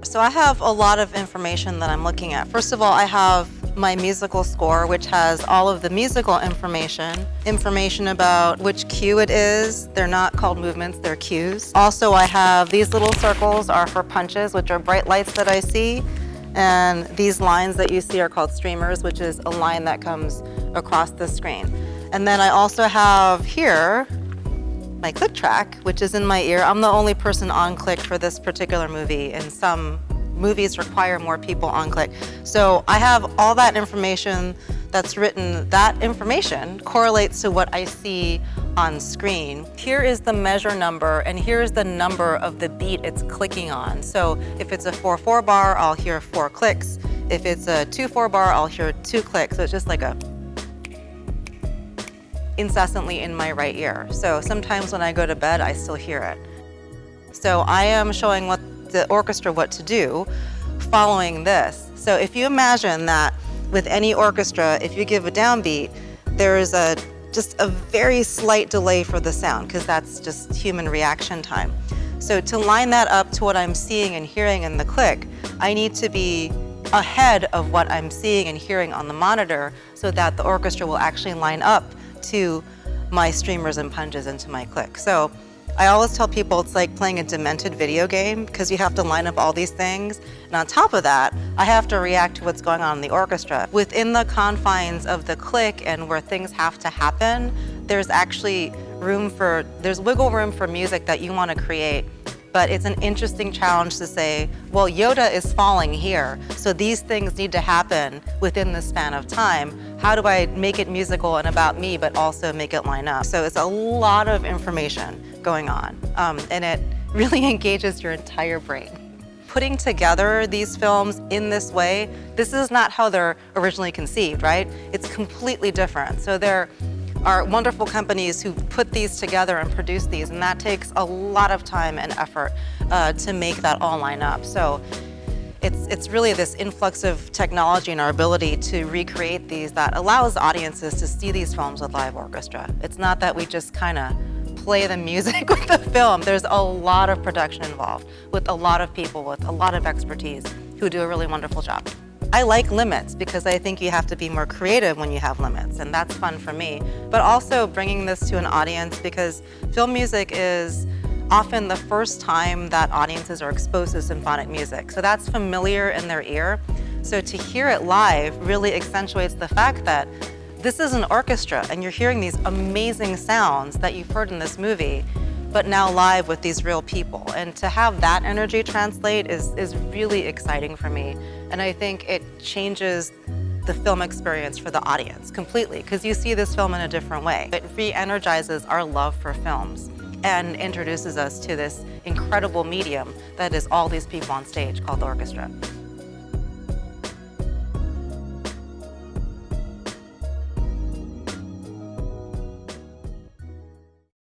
So I have a lot of information that I'm looking at. First of all, I have my musical score, which has all of the musical information about which cue it is. They're not called movements, they're cues. Also, I have these little circles are for punches, which are bright lights that I see. And these lines that you see are called streamers, which is a line that comes across the screen. And then I also have here my click track, which is in my ear. I'm the only person on click for this particular movie, and some movies require more people on click. So I have all that information that's written. That information correlates to what I see on screen. Here is the measure number, and here's the number of the beat it's clicking on. So if it's a 4/4 bar, I'll hear 4 clicks. If it's a 2/4 bar, I'll hear 2 clicks. So it's just like a incessantly in my right ear. So sometimes when I go to bed, I still hear it. So I am showing the orchestra what to do following this. So if you imagine that with any orchestra, if you give a downbeat, there is just a very slight delay for the sound, because that's just human reaction time. So to line that up to what I'm seeing and hearing in the click, I need to be ahead of what I'm seeing and hearing on the monitor so that the orchestra will actually line up to my streamers and punches into my click. So I always tell people it's like playing a demented video game, because you have to line up all these things. And on top of that, I have to react to what's going on in the orchestra. Within the confines of the click and where things have to happen, there's actually there's wiggle room for music that you want to create. But it's an interesting challenge to say, well, Yoda is falling here, so these things need to happen within the span of time. How do I make it musical and about me, but also make it line up? So it's a lot of information going on, and it really engages your entire brain. Putting together these films in this way, this is not how they're originally conceived, right? It's completely different. So there are wonderful companies who put these together and produce these, and that takes a lot of time and effort to make that all line up. So it's really this influx of technology and our ability to recreate these that allows audiences to see these films with live orchestra. It's not that we just kind of play the music with the film. There's a lot of production involved with a lot of people with a lot of expertise who do a really wonderful job. I like limits because I think you have to be more creative when you have limits, and that's fun for me. But also bringing this to an audience, because film music is often the first time that audiences are exposed to symphonic music. So that's familiar in their ear. So to hear it live really accentuates the fact that this is an orchestra and you're hearing these amazing sounds that you've heard in this movie, but now live with these real people. And to have that energy translate is really exciting for me. And I think it changes the film experience for the audience completely, because you see this film in a different way. It re-energizes our love for films and introduces us to this incredible medium that is all these people on stage called the orchestra.